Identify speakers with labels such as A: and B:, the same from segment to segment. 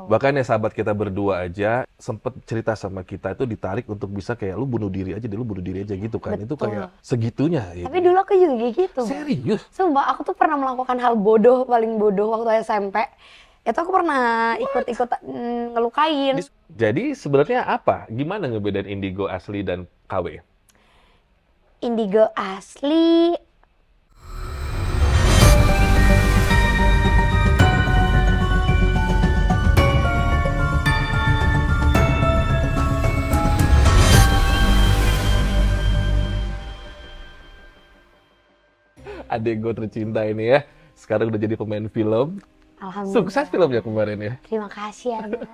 A: Bahkan ya sahabat kita berdua aja sempet cerita sama kita itu ditarik untuk bisa kayak lu bunuh diri aja deh, lu bunuh diri aja gitu kan. Itu
B: Betul.
A: kayak segitunya ya.
B: Tapi dulu aku juga kayak gitu. Bang.
A: Serius?
B: Sumpah, aku tuh pernah melakukan hal bodoh, paling bodoh waktu SMP. Itu aku pernah ikut-ikut ngelukain.
A: Jadi sebenarnya apa? Gimana ngebedain indigo asli dan KW?
B: Indigo asli,
A: Adik gue tercinta ini ya, sekarang udah jadi pemain film.
B: alhamdulillah.
A: Sukses filmnya kemarin ya.
B: Terima kasih ya, Bang.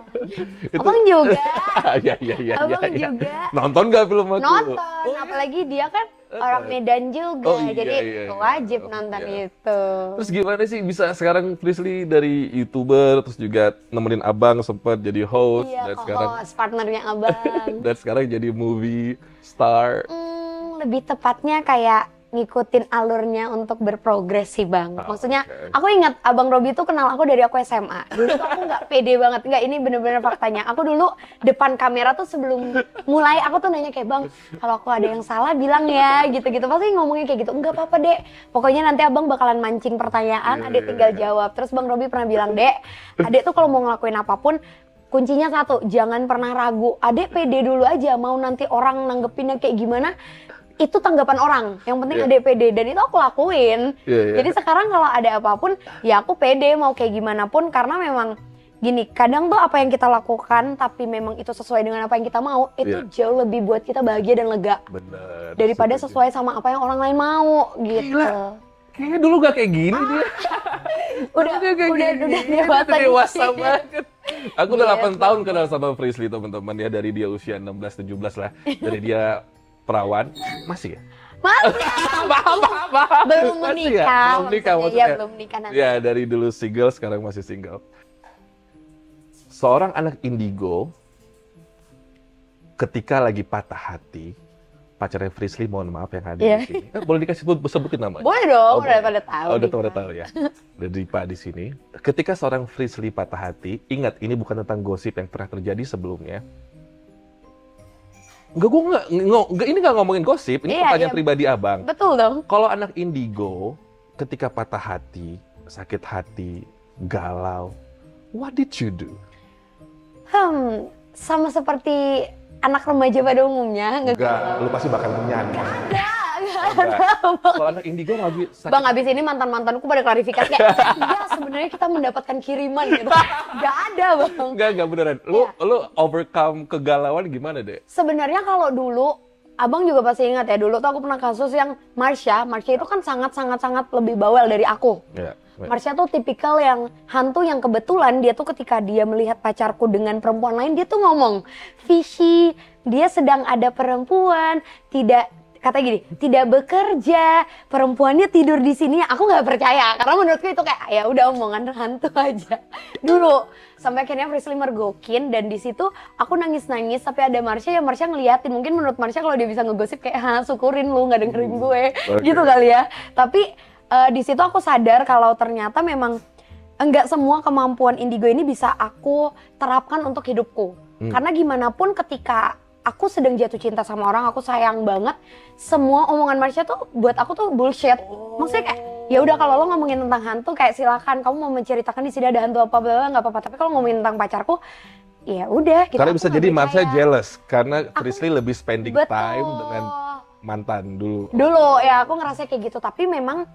B: Abang juga.
A: Iya.
B: Abang juga.
A: Nonton gak film aku?
B: Nonton,
A: Oh, iya.
B: apalagi dia kan orang Medan juga,
A: Oh, iya,
B: jadi
A: iya.
B: wajib nonton
A: Iya.
B: itu.
A: Terus gimana sih bisa sekarang Frisly dari YouTuber terus juga nemenin abang sempat jadi host
B: Iya,
A: dan sekarang
B: co-host, partnernya abang.
A: dan sekarang jadi movie star.
B: Lebih tepatnya kayak ngikutin alurnya untuk berprogres sih Bang. Maksudnya
A: oke.
B: aku ingat Abang Robi tuh kenal aku dari aku SMA. Dulu tuh aku nggak pede banget. Nggak, ini bener-bener faktanya. Aku dulu depan kamera tuh sebelum mulai aku tuh nanya kayak, Bang, kalau aku ada yang salah bilang ya gitu-gitu. Pasti ngomongnya kayak gitu. Enggak apa-apa, Dek. Pokoknya nanti Abang bakalan mancing pertanyaan, Adek tinggal jawab. Terus Bang Robi pernah bilang, Dek, Adek tuh kalau mau ngelakuin apapun kuncinya satu, jangan pernah ragu. Adek pede dulu aja, mau nanti orang nanggepinnya kayak gimana, itu tanggapan orang. Yang penting adek pede, dan itu aku lakuin. Jadi sekarang kalau ada apapun, ya aku pede mau kayak gimana pun, karena memang gini, kadang tuh apa yang kita lakukan tapi memang itu sesuai dengan apa yang kita mau, itu jauh lebih buat kita bahagia dan lega.
A: Bener.
B: Daripada sesuai sama apa yang orang lain mau gitu.
A: Gila. Kayaknya dulu gak kayak gini dia.
B: Udah
A: dewasa banget. Aku udah 8 tahun kenal sama Frisly teman-teman ya, dari dia usia 16-17 lah. Dari dia perawan, masih ya?
B: Belum menikah.
A: Belum nikah maksudnya.
B: Iya, belum nikah nanti.
A: Ya, dari dulu single, sekarang masih single. Seorang anak indigo, ketika lagi patah hati, pacarnya Frisly, mohon maaf yang hadir di sini. Boleh dikasih sebutin namanya?
B: Boleh dong,
A: boleh.
B: udah pada tahu.
A: Udah pada tahu ya. Udah Dipa di sini. Ketika seorang Frisly patah hati, ingat ini bukan tentang gosip yang pernah terjadi sebelumnya. Ini nggak ngomongin gosip, ini pertanyaan pribadi abang.
B: Betul dong.
A: Kalau anak indigo, ketika patah hati, sakit hati, galau, what did you do?
B: Sama seperti anak remaja pada umumnya.
A: Enggak, lu pasti bakal menyanyi. Kalau anak indigo lagi sakit.
B: Bang, abis ini mantan-mantanku pada klarifikasi kayak, iya sebenarnya kita mendapatkan kiriman gitu. Gak ada Bang.
A: Enggak beneran. Lu overcome kegalauan gimana deh?
B: Sebenarnya kalau dulu, Abang juga pasti ingat ya, dulu tuh aku pernah kasus yang Marsha itu kan sangat lebih bawel dari aku. Marsha tuh tipikal yang hantu yang kebetulan dia tuh ketika dia melihat pacarku dengan perempuan lain, dia tuh ngomong, Fishy, dia sedang ada perempuan, kata gini, tidak bekerja, perempuannya tidur di sini. Aku nggak percaya, karena menurutku itu kayak ya udah omongan hantu aja. Dulu sampai akhirnya Frisly mergokin, dan di situ aku nangis-nangis. Tapi ada Marsha, ya Marsha ngeliatin. Mungkin menurut Marsha kalau dia bisa ngegosip kayak, syukurin lu nggak dengerin gue, gitu kali ya. Tapi di situ aku sadar kalau ternyata memang enggak semua kemampuan indigo ini bisa aku terapkan untuk hidupku. Karena gimana pun ketika aku sedang jatuh cinta sama orang, aku sayang banget, semua omongan Marsha tuh buat aku tuh bullshit. Maksudnya kayak, ya udah kalau lo ngomongin tentang hantu, kayak silakan kamu mau menceritakan di sini ada hantu apa nggak apa-apa. Tapi kalau ngomongin tentang pacarku, ya udah.
A: Karena bisa jadi Marsha jealous karena Frisly lebih spending time dengan mantan dulu.
B: Dulu ya aku ngerasa kayak gitu, tapi memang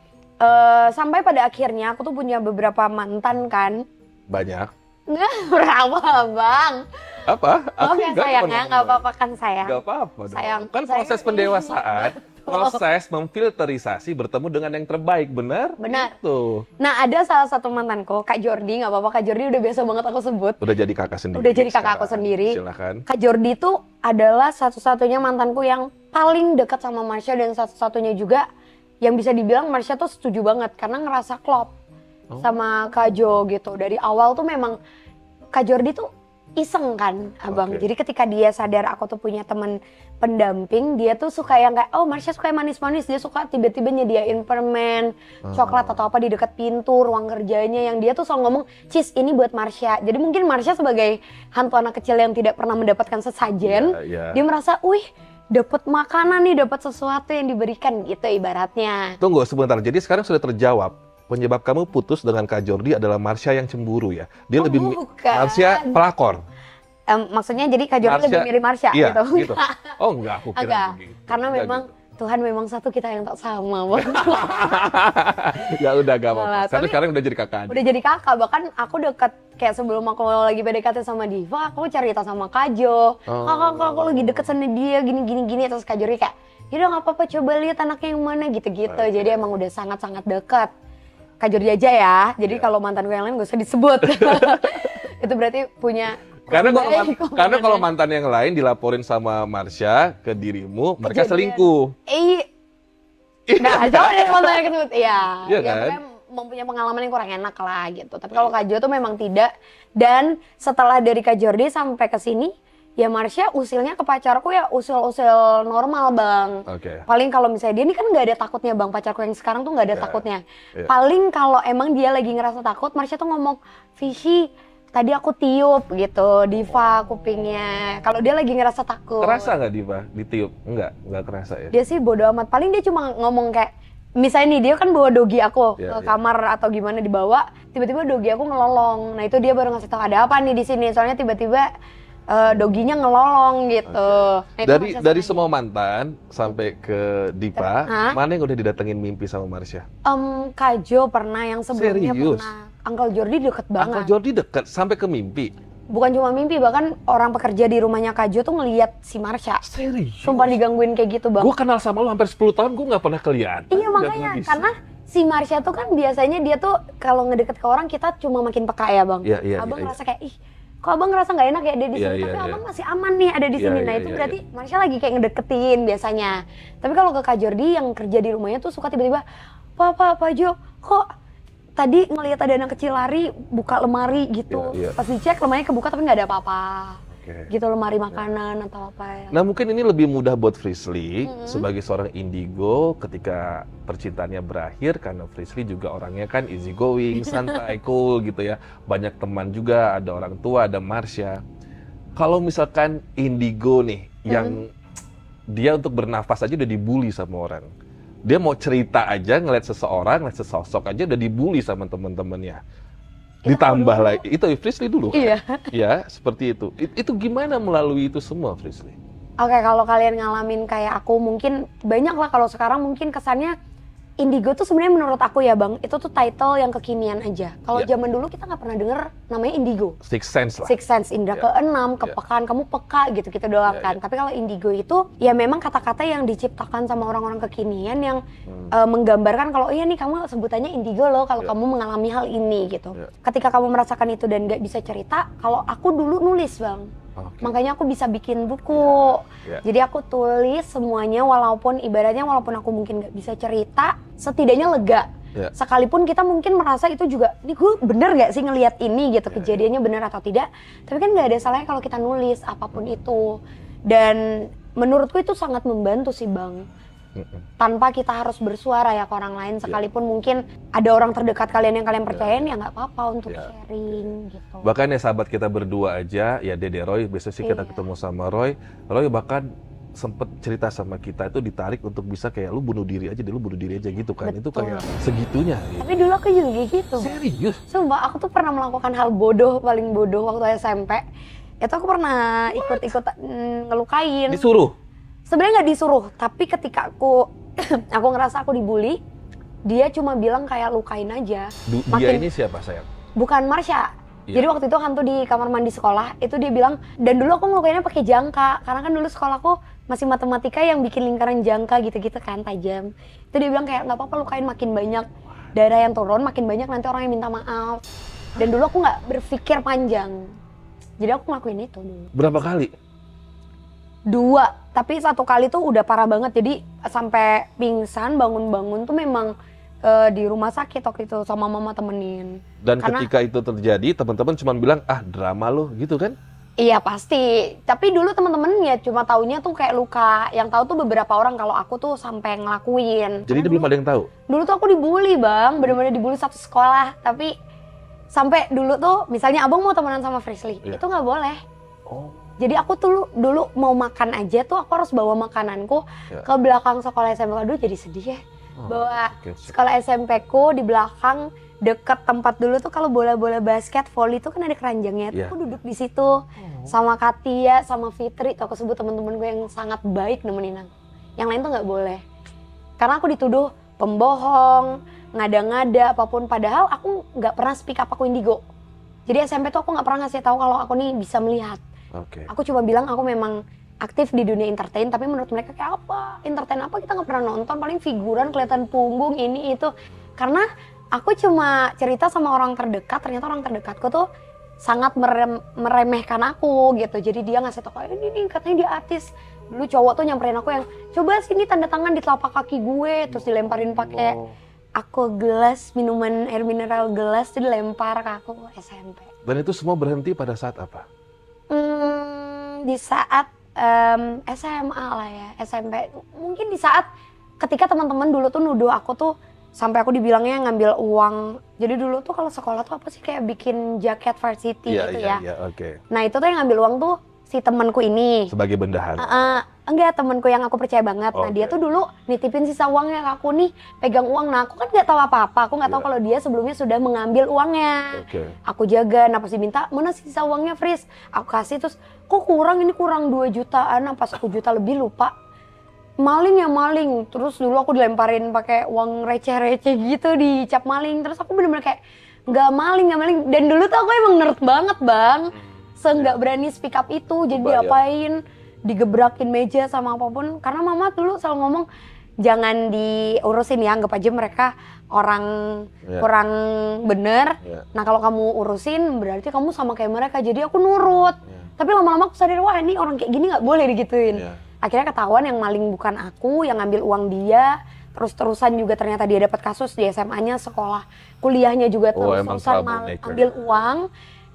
B: sampai pada akhirnya aku tuh punya beberapa mantan kan.
A: Banyak.
B: Nggak berapa Bang.
A: Apa?
B: Maaf ya sayang ya, nggak apa-apa kan sayang.
A: Nggak apa-apa dong.
B: Sayang.
A: Kan proses pendewasaan, proses memfilterisasi bertemu dengan yang terbaik, benar?
B: Benar.
A: Tuh.
B: Nah ada salah satu mantanku, Kak Jordi, nggak apa-apa Kak Jordi udah biasa banget aku sebut.
A: Udah jadi kakak sendiri.
B: Udah jadi kakak aku sendiri.
A: Silakan.
B: Kak Jordi itu adalah satu-satunya mantanku yang paling dekat sama Marsha, dan satu-satunya juga yang bisa dibilang Marsha tuh setuju banget karena ngerasa klop sama Kak Jo gitu. Dari awal tuh memang Kak Jordi tuh iseng kan abang. Jadi ketika dia sadar aku tuh punya teman pendamping, dia tuh suka yang kayak, oh Marsha suka yang manis-manis, dia suka tiba-tiba nyediain permen, coklat atau apa di dekat pintu ruang kerjanya, yang dia tuh selalu ngomong, Cis ini buat Marsha. Jadi mungkin Marsha sebagai hantu anak kecil yang tidak pernah mendapatkan sesajen, dia merasa, wih dapat makanan nih, dapat sesuatu yang diberikan gitu ibaratnya.
A: Tunggu sebentar, jadi sekarang sudah terjawab. Penyebab kamu putus dengan Kak Jordi adalah Marsha yang cemburu ya? Dia lebih Marsha pelakor.
B: Maksudnya jadi Kak Jordi lebih milih Marsha gitu?
A: Oh enggak, aku kira begitu.
B: Karena memang gitu. Tuhan memang satu, kita yang tak sama.
A: Ya udah gak apa-apa. Sekarang udah jadi kakak.
B: Udah jadi kakak, bahkan aku deket kayak sebelum aku lagi PDKT sama Diva, aku cerita sama Kak Jo. Kakak aku lagi deket sama dia gini. Terus Kak Jordi kayak, yaudah gak apa-apa, coba lihat anaknya yang mana gitu-gitu. Jadi emang udah sangat-sangat dekat. Kak Jordi aja ya, jadi kalau mantan gue yang lain gak usah disebut. Itu berarti punya.
A: Karena kalau mantan yang lain dilaporin sama Marsha ke dirimu, mereka selingkuh.
B: Nah, jangan yang mantan yang kesebut. Iya
A: kan?
B: Mempunyai pengalaman yang kurang enak lah gitu. Tapi kalau Kak Jo tuh memang tidak. Dan setelah dari Kak Jordi sampai ke sini, ya Marsha usilnya ke pacarku ya usil-usil normal bang. Paling kalau misalnya dia ini kan nggak ada takutnya bang, pacarku yang sekarang tuh nggak ada takutnya. Paling kalau emang dia lagi ngerasa takut, Marsha tuh ngomong, Vishi tadi aku tiup gitu, Diva kupingnya. Kalau dia lagi ngerasa takut.
A: Kerasa nggak Diva ditiup? Nggak kerasa ya?
B: Dia sih bodo amat. Paling dia cuma ngomong kayak, misalnya nih dia kan bawa dogi aku ke kamar atau gimana dibawa, tiba-tiba dogi aku ngelolong. Nah itu dia baru ngasih tahu ada apa nih di sini. Soalnya tiba-tiba doginya ngelolong gitu. Nah,
A: dari semua mantan sampai ke Diva, mana yang udah didatengin mimpi sama Marsha?
B: Kak Jo pernah, yang sebelumnya pernah. Uncle Jordi deket banget.
A: Uncle Jordi deket sampai ke mimpi?
B: Bukan cuma mimpi, bahkan orang pekerja di rumahnya Kak Jo tuh ngelihat si Marsha.
A: Serius?
B: Sumpah digangguin kayak gitu bang.
A: Gue kenal sama lo hampir 10 tahun, gue nggak pernah kelihatan.
B: Iya makanya, karena si Marsha tuh kan biasanya dia tuh kalau ngedeket ke orang kita cuma makin peka ya bang. Abang ngerasa kayak, ih kok abang ngerasa nggak enak ya ada di sini, tapi abang masih aman nih ada di sini. Nah itu berarti Marsha lagi kayak ngedeketin biasanya. Tapi kalau ke Kak Jordi yang kerja di rumahnya tuh suka tiba-tiba, Pak Jo, kok tadi ngelihat ada anak kecil lari buka lemari gitu. Pas dicek lemarinya kebuka tapi nggak ada apa-apa. Gitu, lemari makanan atau apa ya.
A: Nah mungkin ini lebih mudah buat Frisly sebagai seorang indigo ketika percintaannya berakhir, karena Frisly juga orangnya kan easy going, santai, cool gitu ya. Banyak teman juga, ada orang tua, ada Marsha. Kalau misalkan indigo nih yang dia untuk bernafas aja udah dibully sama orang. Dia mau cerita aja ngeliat seseorang, ngeliat sesosok aja udah dibully sama teman-temannya. Ditambah lagi, itu Frisly dulu kan? Ya, seperti itu. Itu gimana melalui itu semua Frisly?
B: Oke, kalau kalian ngalamin kayak aku, mungkin banyak lah. Kalau sekarang mungkin kesannya indigo tuh sebenarnya menurut aku ya bang, itu tuh title yang kekinian aja. Kalau zaman dulu kita nggak pernah denger namanya indigo.
A: Six sense lah.
B: Six sense, indra keenam, kepekaan, kamu peka gitu-gitu doang kan. Tapi kalau indigo itu ya memang kata-kata yang diciptakan sama orang-orang kekinian yang menggambarkan kalau iya nih kamu sebutannya indigo loh kalau kamu mengalami hal ini gitu. Ketika kamu merasakan itu dan nggak bisa cerita, kalau aku dulu nulis bang. Makanya aku bisa bikin buku. Jadi aku tulis semuanya, walaupun ibaratnya walaupun aku mungkin nggak bisa cerita, setidaknya lega. Sekalipun kita mungkin merasa itu juga, ini gue bener gak sih ngelihat ini gitu, kejadiannya bener atau tidak. Tapi kan nggak ada salahnya kalau kita nulis apapun itu. Dan menurutku itu sangat membantu sih bang. Tanpa kita harus bersuara ya ke orang lain, sekalipun mungkin ada orang terdekat kalian yang kalian percayain, ya nggak apa-apa untuk sharing gitu.
A: Bahkan ya sahabat kita berdua aja, ya Dede Roy, besok sih kita ketemu sama Roy bahkan sempet cerita sama kita itu ditarik untuk bisa kayak lu bunuh diri aja gitu kan. Betul. Itu kayak segitunya gitu.
B: Tapi dulu aku juga gitu.
A: Serius?
B: Sumpah aku tuh pernah melakukan hal bodoh, paling bodoh waktu SMP. Itu aku pernah ikut ngelukain.
A: Disuruh?
B: Sebenarnya nggak disuruh, tapi ketika aku ngerasa aku dibully, dia cuma bilang kayak lukain aja.
A: Dia ini siapa sayang?
B: Bukan Marsha. Jadi waktu itu hantu di kamar mandi sekolah, itu dia bilang, dan dulu aku ngelukainnya pakai jangka, karena kan dulu sekolahku masih matematika yang bikin lingkaran jangka gitu-gitu kan, tajam. Itu dia bilang kayak nggak apa-apa lukain, makin banyak darah yang turun, makin banyak nanti orang yang minta maaf. Dan dulu aku nggak berpikir panjang, jadi aku ngelakuin itu dulu.
A: Berapa kali?
B: 2, tapi 1 kali tuh udah parah banget, jadi sampai pingsan, bangun-bangun tuh memang di rumah sakit waktu itu sama mama temenin.
A: Dan karena ketika itu terjadi, teman-teman cuma bilang, ah drama lo gitu kan?
B: Iya pasti, tapi dulu temen-temen ya cuma taunya tuh kayak luka. Yang tahu tuh beberapa orang kalau aku tuh sampai ngelakuin.
A: Jadi belum ada yang tahu?
B: Dulu tuh aku dibully bang, bener-bener dibully satu sekolah. Tapi sampai dulu tuh misalnya abang mau temenan sama Frisly, itu nggak boleh. Oh. Jadi aku tuh dulu mau makan aja tuh aku harus bawa makananku ke belakang sekolah SMP. Dulu jadi sedih ya. Bawa sekolah SMP ku di belakang deket tempat dulu tuh kalau bola-bola basket, volley tuh kan ada keranjangnya. Tuh aku duduk di situ sama Katia, sama Fitri. Tuh aku sebut temen-temen gue yang sangat baik nemenin aku. Yang lain tuh nggak boleh. Karena aku dituduh pembohong, ngada-ngada apapun. Padahal aku nggak pernah speak up aku indigo. Jadi SMP tuh aku nggak pernah ngasih tahu kalau aku nih bisa melihat. Aku cuma bilang aku memang aktif di dunia entertain, tapi menurut mereka kayak apa? Entertain apa? Kita nggak pernah nonton, paling figuran, kelihatan punggung, ini itu. Karena aku cuma cerita sama orang terdekat, ternyata orang terdekatku tuh sangat meremehkan aku gitu. Jadi dia ngasih tau, ini katanya dia artis. Dulu cowok tuh nyamperin aku yang, coba sini tanda tangan di telapak kaki gue, terus dilemparin pakai aku gelas, minuman air mineral gelas, itu dilempar ke aku SMP.
A: Dan itu semua berhenti pada saat apa?
B: Di saat SMA lah ya, SMP. Mungkin di saat ketika teman-teman dulu tuh nuduh aku tuh sampai aku dibilangnya ngambil uang. Jadi dulu tuh kalau sekolah tuh apa sih kayak bikin jaket varsity gitu ya. Nah itu tuh yang ngambil uang tuh si temanku ini.
A: Sebagai bendahara?
B: Enggak, temanku yang aku percaya banget. Nah dia tuh dulu nitipin sisa uangnya ke aku nih, pegang uang. Nah aku kan nggak tahu apa-apa, aku nggak tahu kalau dia sebelumnya sudah mengambil uangnya. Aku jaga, nah pas diminta, mana sisa uangnya Fris? Aku kasih terus, kok kurang, ini kurang 2 jutaan, apa 1 juta lebih lupa. Maling ya maling, terus dulu aku dilemparin pakai uang receh-receh gitu, dicap maling. Terus aku bener-bener kayak, nggak maling. Dan dulu tuh aku emang nerd banget bang. Nggak berani speak up itu, jadi diapain, digebrakin meja sama apapun. Karena mama dulu selalu ngomong, jangan diurusin ya, anggap aja mereka orang kurang bener. Nah kalau kamu urusin berarti kamu sama kayak mereka, jadi aku nurut. Tapi lama-lama aku sadar, wah ini orang kayak gini nggak boleh digituin. Akhirnya ketahuan yang maling bukan aku, yang ngambil uang dia. Terus-terusan juga ternyata dia dapat kasus di SMA-nya, sekolah kuliahnya juga terus-terusan ambil uang.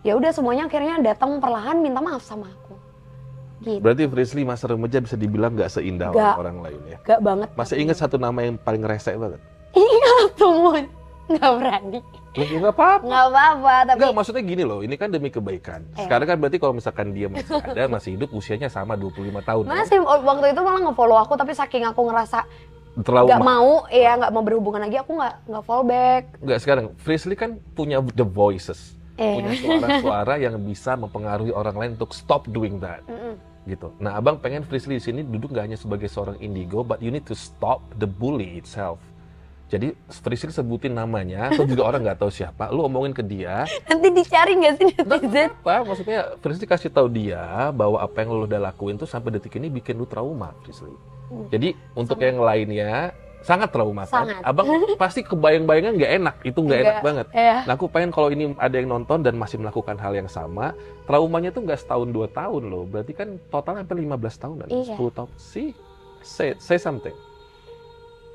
B: Ya udah semuanya akhirnya datang perlahan minta maaf sama aku. Gitu.
A: Berarti Frisly masa remaja bisa dibilang nggak seindah orang lain ya?
B: Gak banget.
A: Masih ingat satu nama yang paling resek banget?
B: Ingat tuh, nggak berani.
A: Nggak apa-apa.
B: Nggak apa-apa. Tapi
A: nggak, maksudnya gini loh, ini kan demi kebaikan. Sekarang kan berarti kalau misalkan dia masih ada, masih hidup, usianya sama 25 tahun.
B: Masih kan? Waktu itu malah nge-follow aku, tapi saking aku ngerasa nggak mau, nggak mau berhubungan lagi, aku nggak follow back.
A: Nggak, sekarang Frisly kan punya the voices. Punya suara-suara yang bisa mempengaruhi orang lain untuk stop doing that, gitu. Nah, abang pengen Frisly di sini duduk nggak hanya sebagai seorang indigo, but you need to stop the bully itself. Jadi Frisly sebutin namanya, atau juga orang nggak tahu siapa, lu omongin ke dia.
B: Nanti dicari nggak sih netizen?
A: Apa? Maksudnya Frisly kasih tahu dia bahwa apa yang lu udah lakuin tuh sampai detik ini bikin lu trauma, Frisly. Jadi untuk yang lainnya sangat trauma kan? Abang pasti kebayang-bayangan nggak enak, itu nggak enak banget. Nah aku pengen kalau ini ada yang nonton dan masih melakukan hal yang sama, traumanya tuh nggak setahun 2 tahun loh, berarti kan total hampir 15 tahun dan 10 tahun. Say something.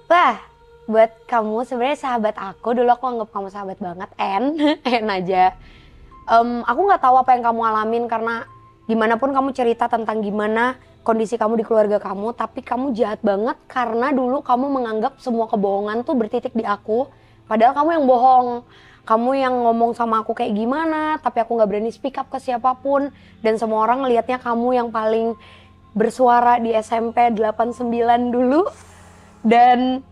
B: Wah, buat kamu sebenarnya sahabat aku, dulu aku anggap kamu sahabat banget, En aja. Aku nggak tahu apa yang kamu alamin karena gimana pun kamu cerita tentang gimana kondisi kamu di keluarga kamu, tapi kamu jahat banget karena dulu kamu menganggap semua kebohongan tuh bertitik di aku, padahal kamu yang bohong. Kamu yang ngomong sama aku kayak gimana, tapi aku nggak berani speak up ke siapapun, dan semua orang ngelihatnya kamu yang paling bersuara di SMP 89 dulu. Dan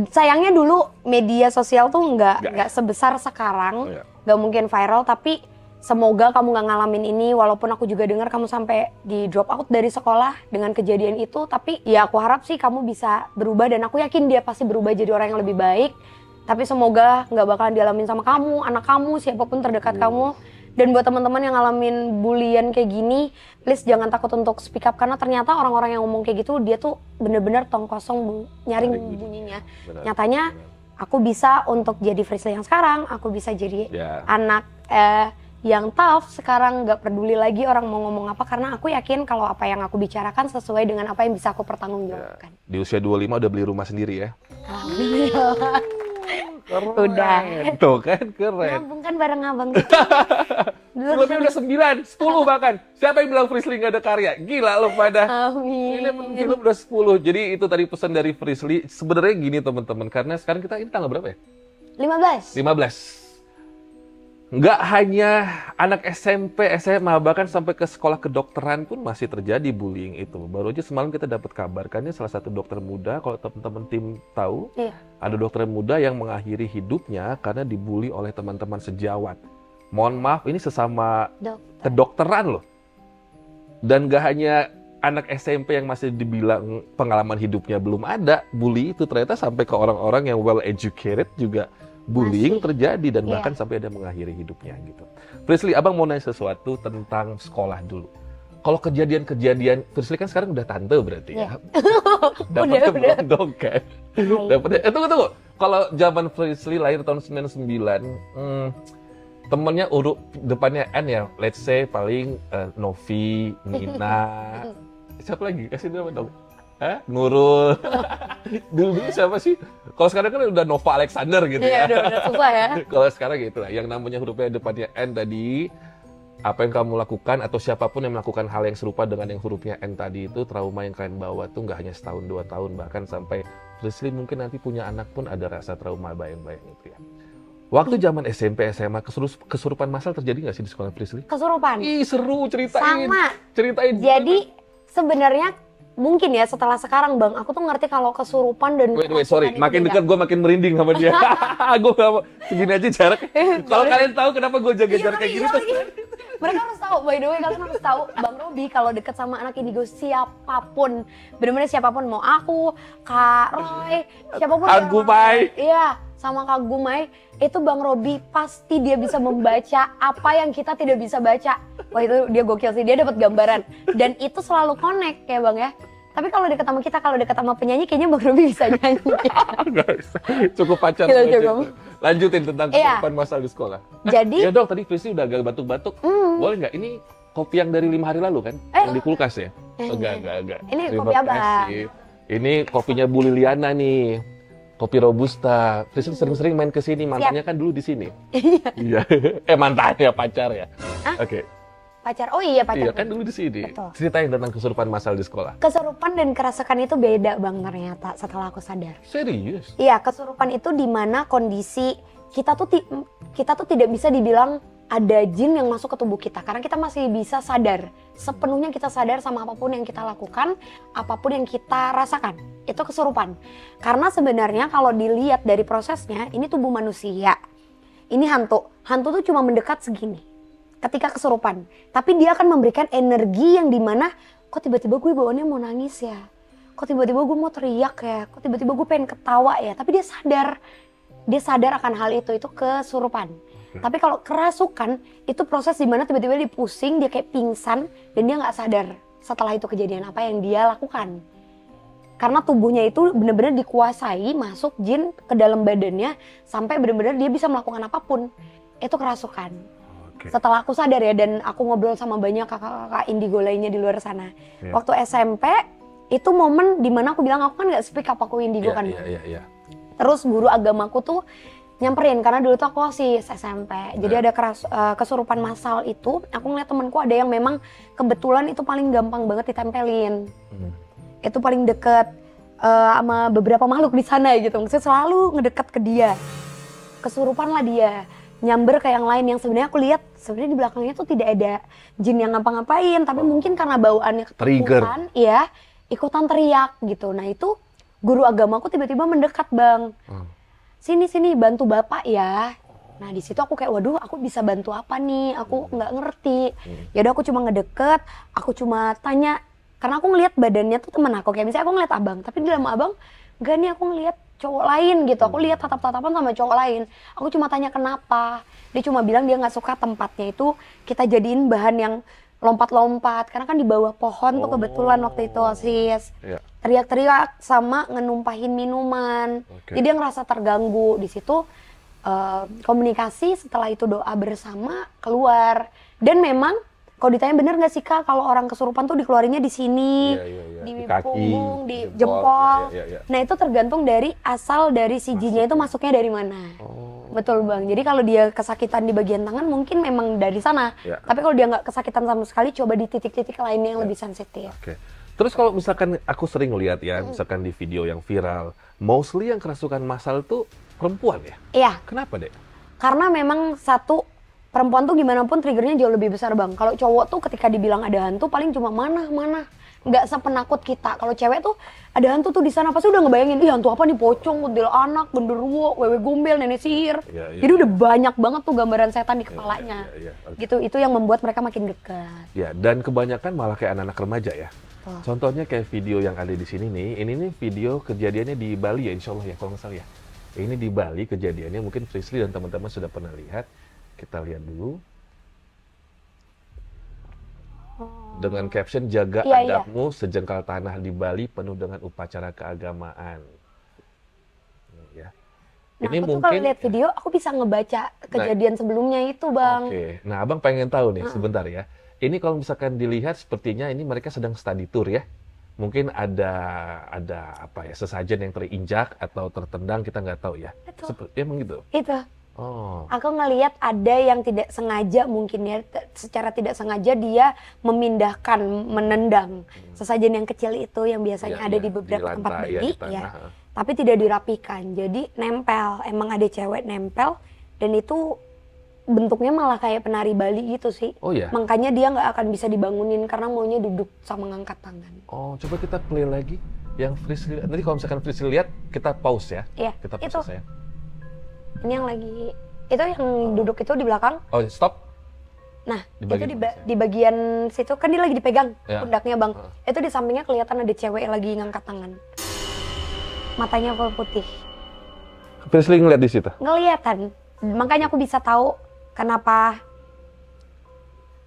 B: sayangnya dulu media sosial tuh nggak sebesar sekarang, nggak mungkin viral, tapi semoga kamu gak ngalamin ini, walaupun aku juga dengar kamu sampai di drop out dari sekolah dengan kejadian itu. Tapi ya aku harap sih kamu bisa berubah, dan aku yakin dia pasti berubah jadi orang yang lebih baik. Tapi semoga gak bakalan dialamin sama kamu, anak kamu, siapapun terdekat kamu. Dan buat teman-teman yang ngalamin bullying kayak gini, please jangan takut untuk speak up, karena ternyata orang-orang yang ngomong kayak gitu, dia tuh bener-bener tong kosong nyaring bunyinya. Nyatanya aku bisa untuk jadi Frisly yang sekarang, aku bisa jadi anak yang tough sekarang, nggak peduli lagi orang mau ngomong apa, karena aku yakin kalau apa yang aku bicarakan sesuai dengan apa yang bisa aku pertanggungjawabkan.
A: Di usia 25 udah beli rumah sendiri ya?
B: Alhamdulillah. Udah.
A: Tuh kan keren.
B: Nabung kan bareng abang.
A: Filmnya udah 9, 10 bahkan. Siapa yang bilang Frisly nggak ada karya? Gila lo pada.
B: Amin.
A: Ini film udah 10. Jadi itu tadi pesan dari Frisly. Sebenarnya gini teman-teman, karena sekarang kita ini tanggal berapa ya?
B: 15.
A: 15. Nggak hanya anak SMP, SMA, bahkan sampai ke sekolah kedokteran pun masih terjadi bullying itu. Baru aja semalam kita dapat kabar, kan ini salah satu dokter muda, kalau teman-teman tim tahu, ada dokter muda yang mengakhiri hidupnya karena dibully oleh teman-teman sejawat. Mohon maaf, ini sesama kedokteran loh. Dan nggak hanya anak SMP yang masih dibilang pengalaman hidupnya belum ada, bully itu ternyata sampai ke orang-orang yang well educated juga bullying terjadi dan bahkan sampai ada mengakhiri hidupnya gitu. Frisly, abang mau nanya sesuatu tentang sekolah dulu. Kalau kejadian-kejadian, Frisly kan sekarang udah tante berarti ya. Dapatnya belum dong kan? Dapatnya, tunggu. Kalau zaman Frisly lahir tahun 99, temennya urut depannya N ya, let's say paling Novi, Nina, siapa lagi? Kasih nama dong. Nurul. Dulu siapa sih? Kalau sekarang kan udah Nova Alexander gitu ya.
B: Iya, udah susah ya.
A: Kalau sekarang gitu lah, yang namanya hurufnya depannya N tadi, apa yang kamu lakukan atau siapapun yang melakukan hal yang serupa dengan yang hurufnya N tadi itu, trauma yang kalian bawa tuh nggak hanya setahun 2 tahun, bahkan sampai Frisly mungkin nanti punya anak pun ada rasa trauma bayang-bayang itu ya. Waktu zaman SMP, SMA, kesurupan massal terjadi nggak sih di sekolah Frisly?
B: Kesurupan.
A: Ih, seru, ceritain.
B: Sama.
A: Ceritain.
B: Jadi sebenarnya mungkin ya setelah sekarang Bang, aku tuh ngerti kalau kesurupan dan
A: wait, sorry, makin dekat gue makin merinding sama dia. Gue gak mau, segini aja jarak. Kalau kalian tahu kenapa gue jaga jarak kayak gini tuh.
B: Mereka harus tahu, by the way, kalian harus tahu Bang Robi kalau deket sama anak indigo siapapun, bener-bener siapapun, mau aku, Kak Roy, siapapun.
A: Kak Gumai.
B: Iya, sama Kak Gumai, itu Bang Robi pasti dia bisa membaca apa yang kita tidak bisa baca. Wah itu dia gokil sih, dia dapat gambaran. Dan itu selalu connect ya Bang ya. Tapi kalau deket sama kita, kalau deket sama penyanyi, kayaknya Bang Robi bisa nyanyi.
A: Nggak bisa, cukup pacar. Lanjutin tentang kesurupan massal di sekolah.
B: Jadi,
A: ya dok, tadi Frisly udah agak batuk-batuk. Boleh nggak? Ini kopi yang dari 5 hari lalu kan? Yang di kulkas ya? Enggak.
B: Ini kopi abang.
A: Ini kopinya Bu Liliana nih. Kopi Robusta. Frisly sering-sering main ke sini, mantannya kan dulu di sini. Iya. Mantannya, pacar ya. Oke.
B: Pacar, oh iya pacar.
A: Iya kan dulu di sini. Ceritain tentang kesurupan massal di sekolah.
B: Kesurupan dan kerasukan itu beda Bang ternyata setelah aku sadar.
A: Serius?
B: Iya, kesurupan itu di mana kondisi kita tuh tidak bisa dibilang ada jin yang masuk ke tubuh kita karena kita masih bisa sadar. Sepenuhnya kita sadar sama apapun yang kita lakukan, apapun yang kita rasakan. Itu kesurupan. Karena sebenarnya kalau dilihat dari prosesnya, ini tubuh manusia. Ini hantu. Hantu tuh cuma mendekat segini ketika kesurupan. Tapi dia akan memberikan energi yang dimana, kok tiba-tiba gue bawaannya mau nangis ya? Kok tiba-tiba gue mau teriak ya? Kok tiba-tiba gue pengen ketawa ya? Tapi dia sadar akan hal itu kesurupan. Tapi kalau kerasukan, itu proses dimana tiba-tiba dia pusing, dia kayak pingsan, dan dia nggak sadar setelah itu kejadian apa yang dia lakukan. Karena tubuhnya itu benar-benar dikuasai, masuk jin ke dalam badannya, sampai benar-benar dia bisa melakukan apapun. Itu kerasukan. Setelah aku sadar ya, dan aku ngobrol sama banyak kakak-kakak indigo lainnya di luar sana. Waktu SMP, itu momen dimana aku bilang, aku kan gak speak up, aku indigo kan. Terus guru agamaku tuh nyamperin, karena dulu tuh aku masih SMP. Jadi ada kesurupan massal itu, aku ngeliat temenku ada yang memang kebetulan itu paling gampang banget ditempelin. Itu paling deket sama beberapa makhluk di sana gitu. Maksudnya selalu ngedeket ke dia. Kesurupan lah dia. Nyamber ke yang lain yang sebenarnya aku lihat sebenarnya di belakangnya tuh tidak ada jin yang ngapa-ngapain, tapi mungkin karena bawaannya ketakutan, ya ikutan teriak gitu. Nah itu guru agamaku tiba-tiba mendekat Bang, sini bantu bapak ya. Nah di situ aku kayak waduh, aku bisa bantu apa nih? Aku nggak ngerti. Ya udah aku cuma ngedeket, aku cuma tanya karena aku ngelihat badannya tuh temen aku, kayak misalnya aku ngeliat abang, tapi di dalam abang enggak nih, aku ngelihat cowok lain gitu. Aku lihat tatap-tatapan sama cowok lain. Aku cuma tanya kenapa. Dia cuma bilang dia nggak suka tempatnya itu kita jadiin bahan yang lompat-lompat. Karena kan di bawah pohon tuh kebetulan waktu itu sis. Teriak-teriak sama ngenumpahin minuman. Jadi dia ngerasa terganggu. Di situ komunikasi, setelah itu doa bersama keluar. Dan memang Kalau ditanya bener nggak sih Kak, kalau orang kesurupan tuh dikeluarinnya di sini, di
A: kaki,
B: punggung, di jempol.
A: Iya.
B: Nah itu tergantung dari asal dari si jinnya itu masuknya dari mana. Betul Bang. Jadi kalau dia kesakitan di bagian tangan mungkin memang dari sana. Tapi kalau dia nggak kesakitan sama sekali, coba di titik-titik lainnya yang lebih sensitif.
A: Terus kalau misalkan aku sering lihat ya, misalkan di video yang viral, mostly yang kerasukan massal tuh perempuan ya?
B: Iya.
A: Kenapa deh?
B: Karena memang satu, perempuan tuh gimana pun triggernya jauh lebih besar Bang. Kalau cowok tuh ketika dibilang ada hantu paling cuma mana. Nggak sepenakut kita. Kalau cewek tuh ada hantu tuh di sana pasti udah ngebayangin, ih hantu apa nih, pocong, kuntilanak, genderuwo, wewe gombel, nenek sihir. Jadi udah banyak banget tuh gambaran setan di kepalanya. Gitu, itu yang membuat mereka makin dekat.
A: Ya, dan kebanyakan malah kayak anak-anak remaja ya. Contohnya kayak video yang ada di sini nih, ini nih video kejadiannya di Bali ya, insya Allah ya kalau nggak salah ya. Ini di Bali kejadiannya, mungkin Frisly dan teman-teman sudah pernah lihat. Kita lihat dulu. Dengan caption, jaga adabmu, sejengkal tanah di Bali penuh dengan upacara keagamaan. Ya.
B: Nah, ini mungkin kalau lihat video, aku bisa ngebaca kejadian sebelumnya itu Bang.
A: Nah Abang pengen tahu nih sebentar ya. Ini kalau misalkan dilihat sepertinya ini mereka sedang study tour ya. Mungkin ada apa ya, sesajen yang terinjak atau tertendang, kita nggak tahu ya. Emang gitu?
B: Itu. Aku ngelihat ada yang tidak sengaja mungkin ya, secara tidak sengaja dia memindahkan, menendang sesajen yang kecil itu yang biasanya ada di beberapa tempat Bali ya. Tapi tidak dirapikan. Jadi nempel, emang ada cewek nempel dan itu bentuknya malah kayak penari Bali gitu sih. Makanya dia nggak akan bisa dibangunin karena maunya duduk sama ngangkat tangan.
A: Coba kita play lagi yang Frisly. Nanti kalau misalkan Frisly lihat, kita pause ya.
B: Iya,
A: kita pause ya.
B: Ini yang lagi, itu yang duduk itu di belakang.
A: Stop.
B: Nah, di bagian situ kan dia lagi dipegang pundaknya Bang. Itu di sampingnya kelihatan ada cewek yang lagi ngangkat tangan. Matanya full putih.
A: Frisly ngeliat di situ?
B: Ngeliatan. Makanya aku bisa tahu kenapa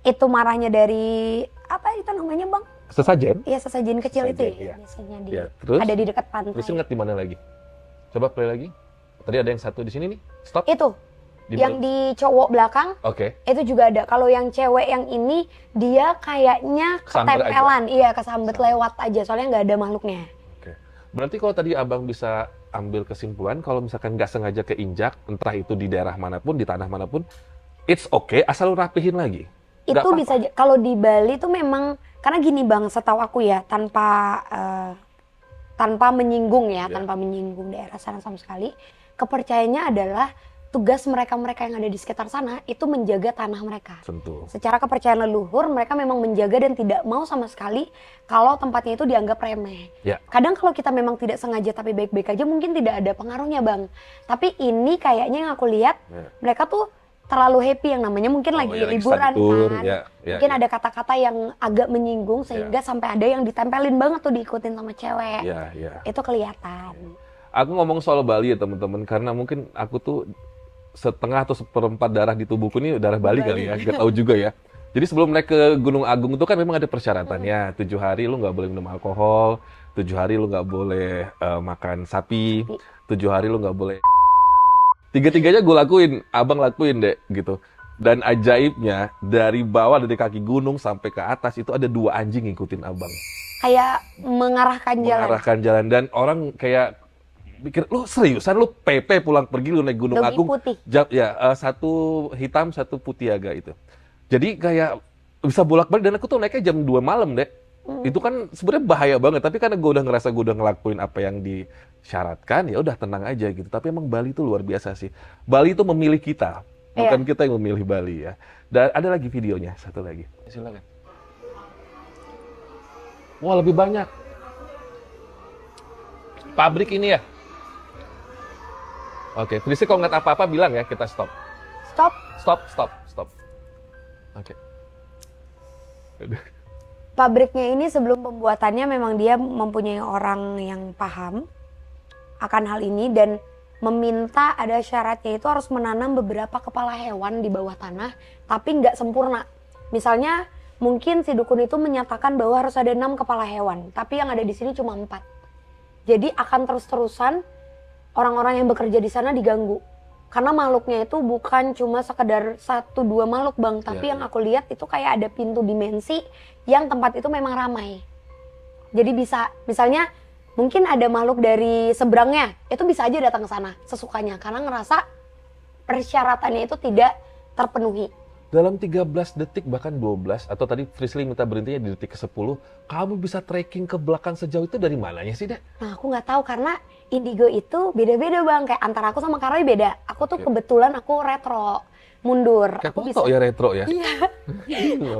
B: itu marahnya dari apa itu namanya Bang?
A: Sesajen?
B: Iya, sesajen kecil itu ya. Biasanya
A: terus,
B: ada di dekat pantai.
A: Terus ingat di mana lagi? Coba play lagi. Tadi ada yang satu di sini nih. Stop.
B: Itu. Yang di cowok belakang. Itu juga ada. Kalau yang cewek yang ini dia kayaknya ketempelan. Iya, kesambet lewat aja. Soalnya nggak ada makhluknya.
A: Berarti kalau tadi Abang bisa ambil kesimpulan, kalau misalkan nggak sengaja keinjak, entah itu di daerah manapun, di tanah manapun, it's okay, asal lu rapihin lagi.
B: Itu bisa, kalau di Bali tuh memang, karena gini Bang, setahu aku ya, tanpa menyinggung ya, tanpa menyinggung daerah sana sama sekali, kepercayaannya adalah tugas mereka-mereka yang ada di sekitar sana itu menjaga tanah mereka.
A: Tentu.
B: Secara kepercayaan leluhur, mereka memang menjaga dan tidak mau sama sekali kalau tempatnya itu dianggap remeh. Kadang kalau kita memang tidak sengaja tapi baik-baik aja mungkin tidak ada pengaruhnya Bang. Tapi ini kayaknya yang aku lihat, mereka tuh terlalu happy, yang namanya mungkin lagi liburan kan. Mungkin ada kata-kata yang agak menyinggung sehingga sampai ada yang ditempelin banget tuh diikutin sama cewek. Itu kelihatan.
A: Aku ngomong soal Bali ya teman-teman, karena mungkin aku tuh setengah atau seperempat darah di tubuhku ini darah Bali kali ya, gak tahu juga ya. Jadi sebelum naik ke Gunung Agung itu kan memang ada persyaratannya. 7 hari lu nggak boleh minum alkohol, 7 hari lu nggak boleh makan sapi, 7 hari lu nggak boleh. Tiga-tiganya gue lakuin, Abang lakuin deh gitu. Dan ajaibnya dari bawah, dari kaki gunung sampai ke atas itu ada 2 anjing ngikutin Abang.
B: Kayak mengarahkan jalan.
A: Mengarahkan jalan, dan orang kayak pikir, lu seriusan lu PP pulang pergi lu naik Gunung Agung?
B: Putih.
A: Satu hitam, satu putih agak itu. Jadi kayak bisa bolak-balik, dan aku tuh naiknya jam 2 malam deh. Itu kan sebenarnya bahaya banget, tapi karena gue udah ngerasa gue udah ngelakuin apa yang disyaratkan, ya udah tenang aja gitu. Tapi emang Bali itu luar biasa sih. Bali itu memilih kita, bukan kita yang memilih Bali ya. Dan ada lagi videonya, satu lagi. Silakan. Wah, lebih banyak. Pabrik ini ya. Oke, Frisly kalau nggak apa-apa bilang ya, kita stop. Stop. Oke.
B: Pabriknya ini sebelum pembuatannya memang dia mempunyai orang yang paham akan hal ini dan meminta ada syaratnya itu harus menanam beberapa kepala hewan di bawah tanah, tapi nggak sempurna. Misalnya mungkin si dukun itu menyatakan bahwa harus ada 6 kepala hewan, tapi yang ada di sini cuma 4. Jadi akan terus-terusan orang-orang yang bekerja di sana diganggu. Karena makhluknya itu bukan cuma sekedar 1-2 makhluk Bang, tapi yang aku lihat itu kayak ada pintu dimensi yang tempat itu memang ramai. Jadi bisa, misalnya mungkin ada makhluk dari seberangnya, itu bisa aja datang ke sana sesukanya karena ngerasa persyaratannya itu tidak terpenuhi.
A: Dalam 13 detik bahkan 12 atau tadi Frisly minta berhentinya di detik ke-10, kamu bisa tracking ke belakang sejauh itu dari mananya sih, Dek?
B: Nah, aku nggak tahu karena indigo itu beda-beda Bang, kayak antara aku sama Karoy beda. Aku tuh kebetulan aku retro, mundur.
A: Kayak
B: aku
A: foto ya retro ya?
B: Iya.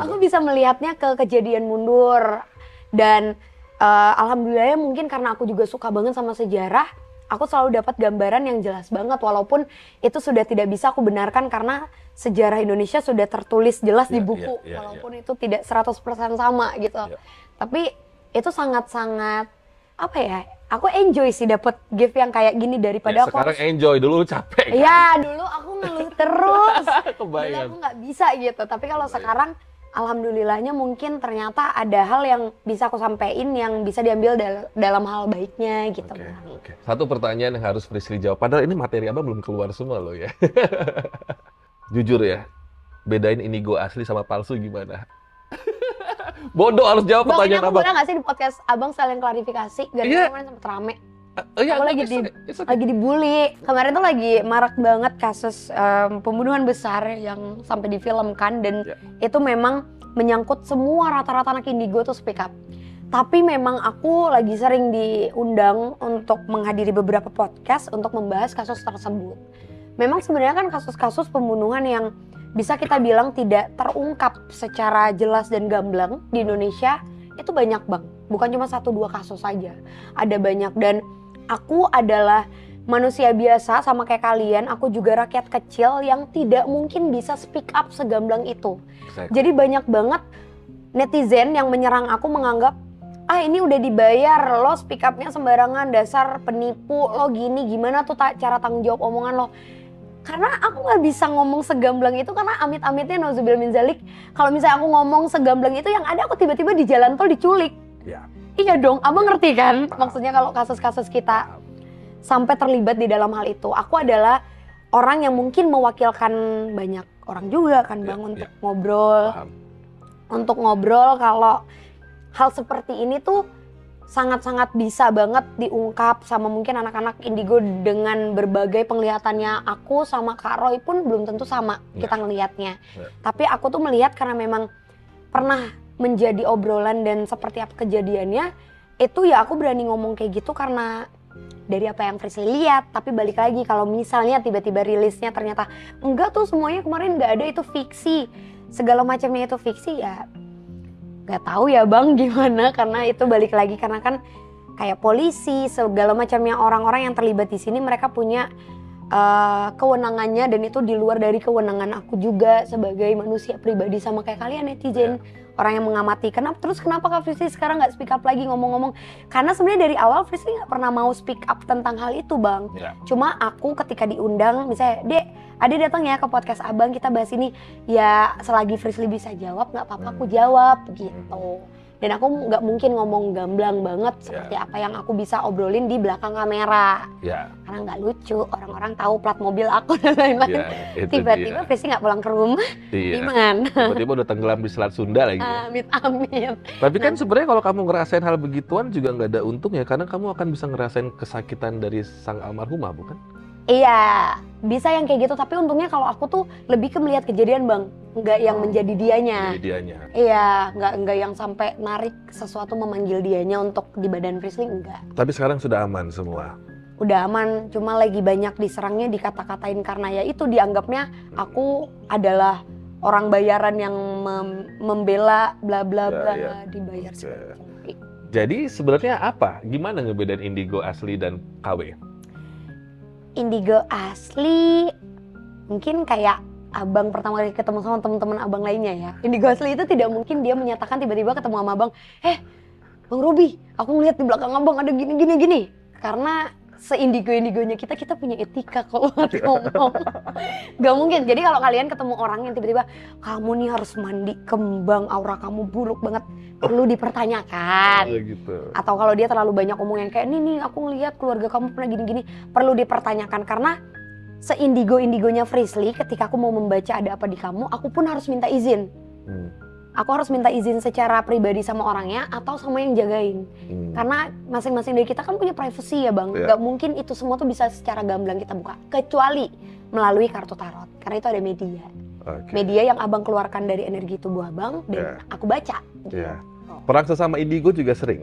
B: Aku bisa melihatnya ke kejadian mundur dan alhamdulillah mungkin karena aku juga suka banget sama sejarah, aku selalu dapat gambaran yang jelas banget walaupun itu sudah tidak bisa aku benarkan karena sejarah Indonesia sudah tertulis jelas di buku walaupun itu tidak 100% sama gitu. Tapi itu sangat-sangat apa ya? Aku enjoy sih dapat gift yang kayak gini daripada aku
A: sekarang enjoy, dulu capek kan?
B: Iya, dulu aku ngeluh terus. Dulu
A: Kebayang.
B: aku nggak bisa gitu. Tapi kalau sekarang alhamdulillahnya mungkin ternyata ada hal yang bisa aku sampein yang bisa diambil dalam hal baiknya gitu.
A: Oke. Satu pertanyaan yang harus Frisly jawab. Padahal ini materi Abang belum keluar semua loh ya. Jujur ya, bedain indigo asli sama palsu gimana? Bodoh harus jawab
B: Bang,
A: pertanyaan
B: ini aku
A: Abang.
B: pernah nggak sih di podcast Abang sekalian klarifikasi? Gara-gara kemarin sempet rame. Aku lagi dibully. Kemarin tuh lagi marak banget kasus pembunuhan besar yang sampai difilmkan dan itu memang menyangkut semua rata-rata anak indigo tuh speak up. Tapi memang aku lagi sering diundang untuk menghadiri beberapa podcast untuk membahas kasus tersebut. Memang sebenarnya kan kasus-kasus pembunuhan yang bisa kita bilang tidak terungkap secara jelas dan gamblang di Indonesia itu banyak Bang. Bukan cuma 1-2 kasus saja. Ada banyak dan aku adalah manusia biasa sama kayak kalian, aku juga rakyat kecil yang tidak mungkin bisa speak up segamblang itu. Jadi banyak banget netizen yang menyerang aku menganggap, ini udah dibayar, lo speak up-nya sembarangan, dasar penipu, lo gini, gimana tuh cara tanggung jawab omongan lo. Karena aku gak bisa ngomong segamblang itu karena amit-amitnya nauzubillah min zalik. Kalau misalnya aku ngomong segamblang itu yang ada aku tiba-tiba di jalan tol diculik. Iya dong, Abang ngerti kan? Maksudnya kalau kasus-kasus kita sampai terlibat di dalam hal itu. Aku adalah orang yang mungkin mewakilkan banyak orang juga kan Bang untuk ngobrol. Untuk ngobrol kalau hal seperti ini tuh sangat-sangat bisa banget diungkap sama mungkin anak-anak indigo dengan berbagai penglihatannya. Aku sama Kak Roy pun belum tentu sama kita ngelihatnya. Tapi aku tuh melihat karena memang pernah menjadi obrolan dan seperti apa kejadiannya, itu ya aku berani ngomong kayak gitu karena dari apa yang Frisly lihat. Tapi balik lagi kalau misalnya tiba-tiba rilisnya ternyata enggak tuh semuanya kemarin nggak ada, itu fiksi, segala macamnya itu fiksi, ya nggak tahu ya Bang gimana, karena itu balik lagi karena kan kayak polisi segala macamnya orang-orang yang terlibat di sini mereka punya kewenangannya dan itu di luar dari kewenangan aku juga sebagai manusia pribadi sama kayak kalian netizen. Orang yang mengamati, kenapa Kak Frisly sekarang nggak speak up lagi ngomong-ngomong? Karena sebenarnya dari awal Frisly nggak pernah mau speak up tentang hal itu Bang. Cuma aku ketika diundang, misalnya Dek, Ade datang ya ke podcast Abang kita bahas ini, ya selagi Frisly bisa jawab nggak apa-apa aku jawab gitu. Dan aku nggak mungkin ngomong gamblang banget seperti apa yang aku bisa obrolin di belakang kamera. Karena nggak lucu, orang-orang tahu plat mobil aku dan lain-lain. Tiba-tiba Frisly nggak pulang ke rumah, gimana?
A: Tiba-tiba udah tenggelam di Selat Sunda lagi.
B: Amit-amit.
A: Tapi kan sebenarnya kalau kamu ngerasain hal begituan juga nggak ada untungnya, karena kamu akan bisa ngerasain kesakitan dari sang almarhumah, bukan?
B: Iya, bisa yang kayak gitu, tapi untungnya kalau aku tuh lebih ke melihat kejadian Bang, nggak yang menjadi dianya. Iya, nggak yang sampai narik sesuatu memanggil dianya untuk di badan Frisly, enggak.
A: Tapi sekarang sudah aman semua?
B: Udah aman, cuma lagi banyak diserangnya, dikata-katain karena ya itu dianggapnya aku adalah orang bayaran yang membela bla bla bla, dibayar seperti.
A: Jadi sebenarnya apa? Gimana ngebedain indigo asli dan KW?
B: Indigo asli mungkin kayak Abang pertama kali ketemu sama teman-teman Abang lainnya ya. Indigo asli itu tidak mungkin dia menyatakan tiba-tiba ketemu sama Abang, Bang Robi, aku ngeliat di belakang Abang ada gini. Karena seindigo-indigonya kita punya etika kalau ngomong. Gak mungkin. Jadi kalau kalian ketemu orang yang tiba-tiba kamu nih harus mandi kembang, aura kamu buruk banget, perlu dipertanyakan.
A: Gitu.
B: Atau kalau dia terlalu banyak omong yang kayak nih aku ngeliat keluarga kamu pernah gini-gini, perlu dipertanyakan karena seindigo-indigonya Frisly, ketika aku mau membaca ada apa di kamu, aku pun harus minta izin. Aku harus minta izin secara pribadi sama orangnya atau sama yang jagain. Karena masing-masing dari kita kan punya privacy ya Bang. Gak mungkin itu semua tuh bisa secara gamblang kita buka. Kecuali melalui kartu tarot. Karena itu ada media. Media yang Abang keluarkan dari energi tubuh Abang dan aku baca.
A: Perang sesama indigo juga sering?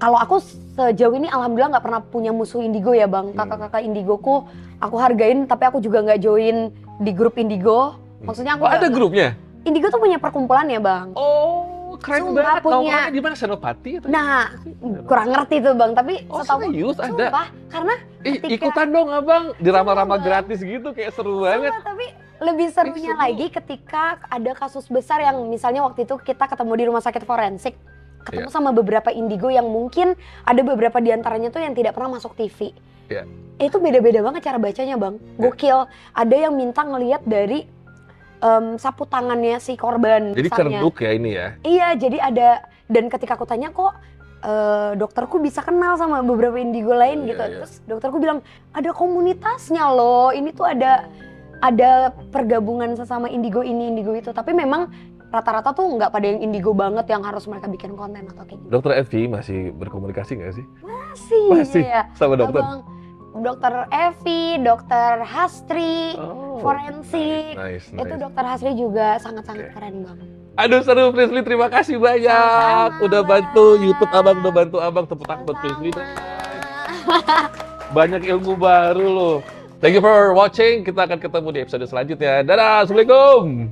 B: Kalau aku sejauh ini alhamdulillah gak pernah punya musuh indigo ya Bang. Kakak-kakak indigoku aku hargain, tapi aku juga gak join di grup indigo. Maksudnya aku
A: ada grupnya?
B: Indigo tuh punya perkumpulan ya Bang.
A: Oh, keren banget. Nomornya di mana? Senopati?
B: Nah, kurang ngerti tuh Bang. Tapi setahu
A: serius ada?
B: Karena
A: ikutan dong Abang, di ramal-ramal gratis gitu, kayak seru banget.
B: Tapi lebih serunya lagi ketika ada kasus besar yang misalnya waktu itu kita ketemu di rumah sakit forensik. Ketemu sama beberapa indigo yang mungkin ada beberapa diantaranya tuh yang tidak pernah masuk TV. Itu beda-beda banget cara bacanya Bang. Gokil. Ada yang minta ngelihat dari sapu tangannya si korban.
A: Jadi cerduk ya ini ya?
B: Iya, jadi ada, dan ketika aku tanya kok dokterku bisa kenal sama beberapa indigo lain gitu. Terus dokterku bilang ada komunitasnya loh, ini tuh ada pergabungan sesama indigo ini, indigo itu. Tapi memang rata-rata tuh nggak pada yang indigo banget yang harus mereka bikin konten atau kayak gitu.
A: Dokter Evi masih berkomunikasi nggak sih?
B: Masih
A: ya. Sama dokter?
B: Dokter Evi, Dokter Hastri, forensik. Itu Dokter Hastri juga sangat-sangat keren Bang.
A: Aduh seru Frisly, terima kasih banyak. Sama-sama, udah bantu YouTube Abang, udah bantu Abang, tepuk tangan buat Frisly. Banyak ilmu baru loh. Thank you for watching. Kita akan ketemu di episode selanjutnya. Dadah, assalamualaikum.